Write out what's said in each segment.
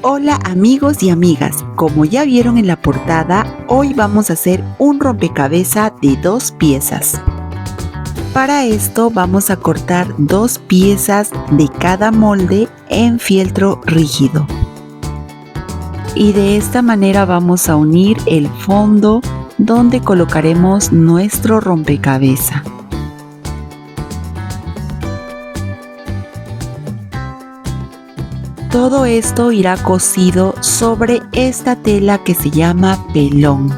Hola amigos y amigas, como ya vieron en la portada, hoy vamos a hacer un rompecabezas de 2 piezas. Para esto vamos a cortar 2 piezas de cada molde en fieltro rígido. Y de esta manera vamos a unir el fondo donde colocaremos nuestro rompecabezas. Todo esto irá cosido sobre esta tela que se llama pelón.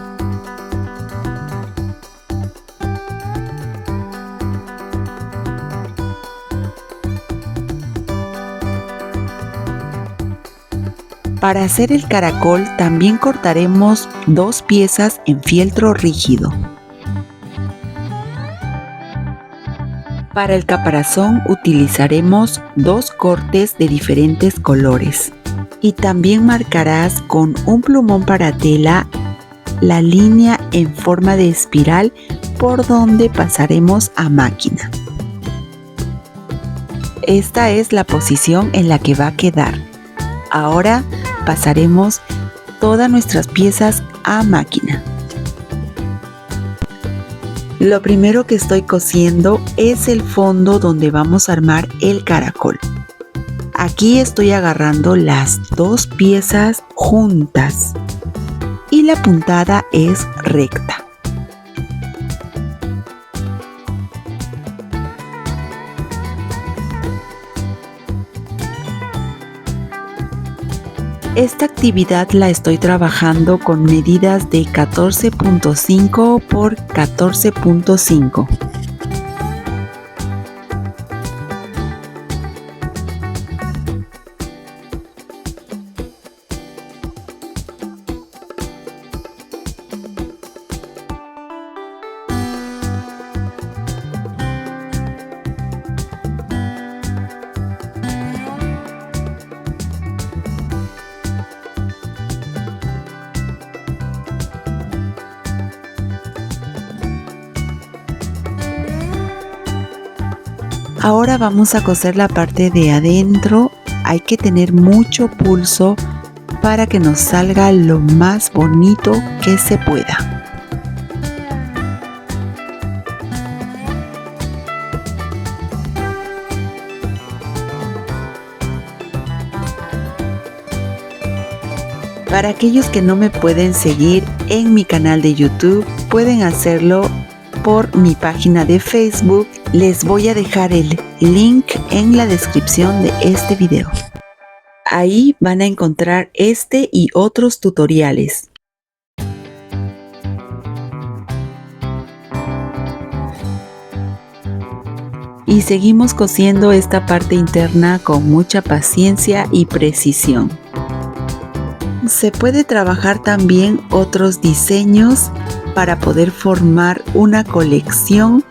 Para hacer el caracol también cortaremos 2 piezas en fieltro rígido. Para el caparazón utilizaremos 2 cortes de diferentes colores y también marcarás con un plumón para tela la línea en forma de espiral por donde pasaremos a máquina. Esta es la posición en la que va a quedar. Ahora pasaremos todas nuestras piezas a máquina. Lo primero que estoy cosiendo es el fondo donde vamos a armar el caracol. Aquí estoy agarrando las 2 piezas juntas y la puntada es recta. Esta actividad la estoy trabajando con medidas de 14.5 por 14.5. Ahora vamos a coser la parte de adentro. Hay que tener mucho pulso para que nos salga lo más bonito que se pueda. Para aquellos que no me pueden seguir en mi canal de YouTube, pueden hacerlo por mi página de Facebook. Les voy a dejar el link en la descripción de este video. Ahí van a encontrar este y otros tutoriales. Y seguimos cosiendo esta parte interna con mucha paciencia y precisión. Se puede trabajar también otros diseños para poder formar una colección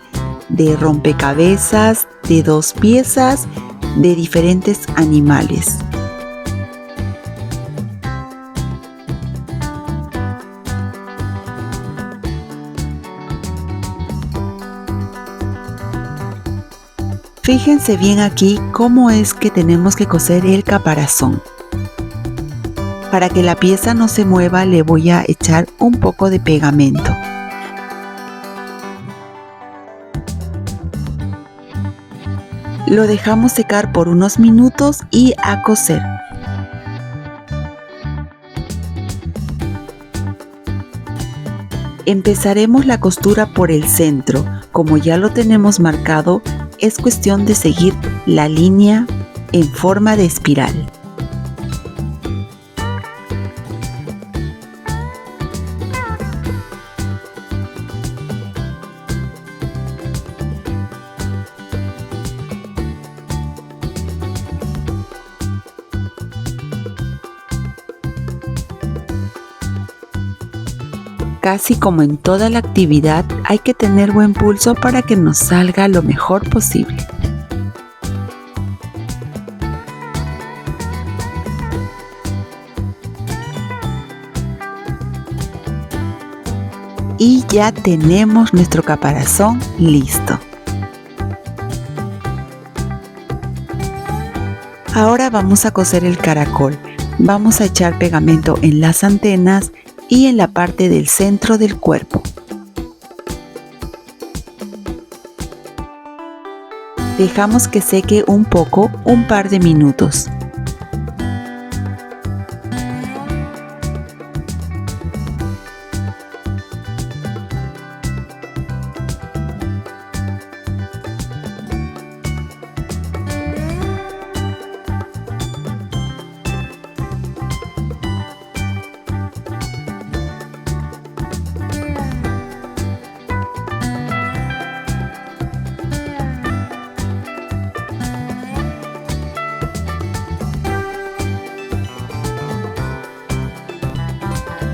de rompecabezas de 2 piezas de diferentes animales. Fíjense bien aquí cómo es que tenemos que coser el caparazón. Para que la pieza no se mueva le voy a echar un poco de pegamento. Lo dejamos secar por unos minutos y a coser. Empezaremos la costura por el centro. Como ya lo tenemos marcado, es cuestión de seguir la línea en forma de espiral. Casi como en toda la actividad, hay que tener buen pulso para que nos salga lo mejor posible. Y ya tenemos nuestro caparazón listo. Ahora vamos a coser el caracol. Vamos a echar pegamento en las antenas y en la parte del centro del cuerpo. Dejamos que seque un poco, un par de minutos.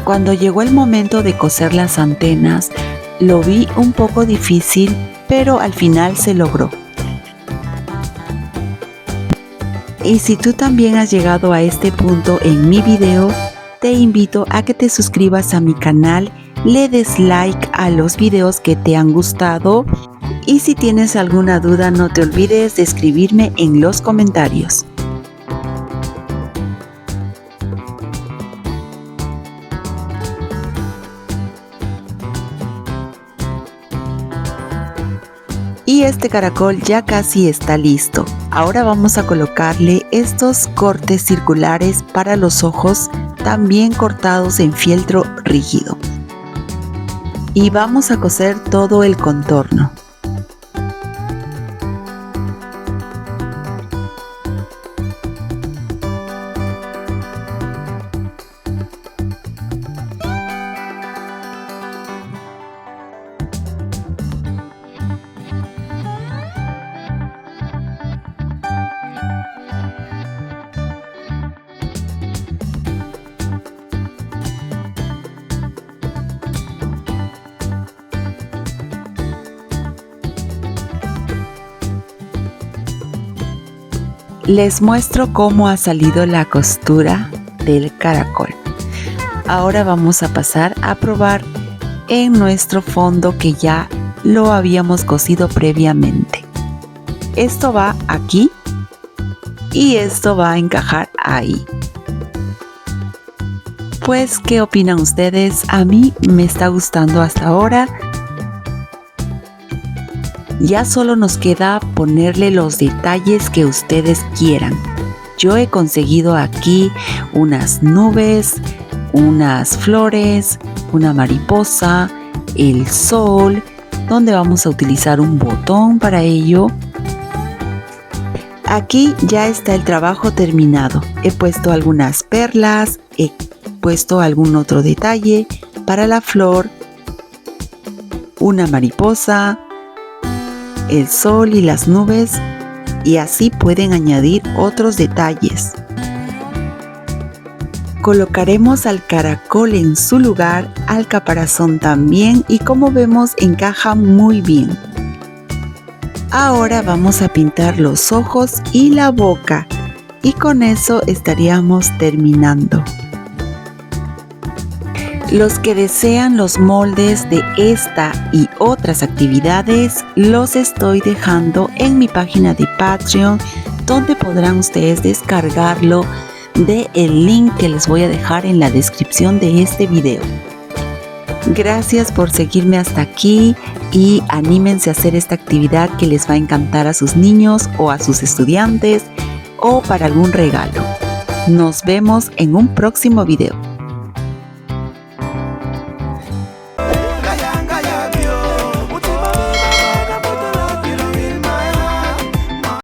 Cuando llegó el momento de coser las antenas, lo vi un poco difícil, pero al final se logró. Y si tú también has llegado a este punto en mi video, te invito a que te suscribas a mi canal, le des like a los videos que te han gustado y si tienes alguna duda no te olvides de escribirme en los comentarios. Y este caracol ya casi está listo. Ahora vamos a colocarle estos cortes circulares para los ojos, también cortados en fieltro rígido. Y vamos a coser todo el contorno. Les muestro cómo ha salido la costura del caracol. Ahora vamos a pasar a probar en nuestro fondo que ya lo habíamos cosido previamente. Esto va aquí y esto va a encajar ahí. Pues, ¿qué opinan ustedes? A mí me está gustando hasta ahora. Ya solo nos queda ponerle los detalles que ustedes quieran. Yo he conseguido aquí unas nubes, unas flores, una mariposa, el sol, donde vamos a utilizar un botón para ello. Aquí ya está el trabajo terminado. He puesto algunas perlas, he puesto algún otro detalle para la flor, una mariposa, el sol y las nubes, y así pueden añadir otros detalles. Colocaremos al caracol en su lugar, al caparazón también, y como vemos encaja muy bien. Ahora vamos a pintar los ojos y la boca y con eso estaríamos terminando. Los que desean los moldes de esta y otras actividades los estoy dejando en mi página de Patreon, donde podrán ustedes descargarlo del link que les voy a dejar en la descripción de este video. Gracias por seguirme hasta aquí y anímense a hacer esta actividad que les va a encantar a sus niños o a sus estudiantes o para algún regalo. Nos vemos en un próximo video.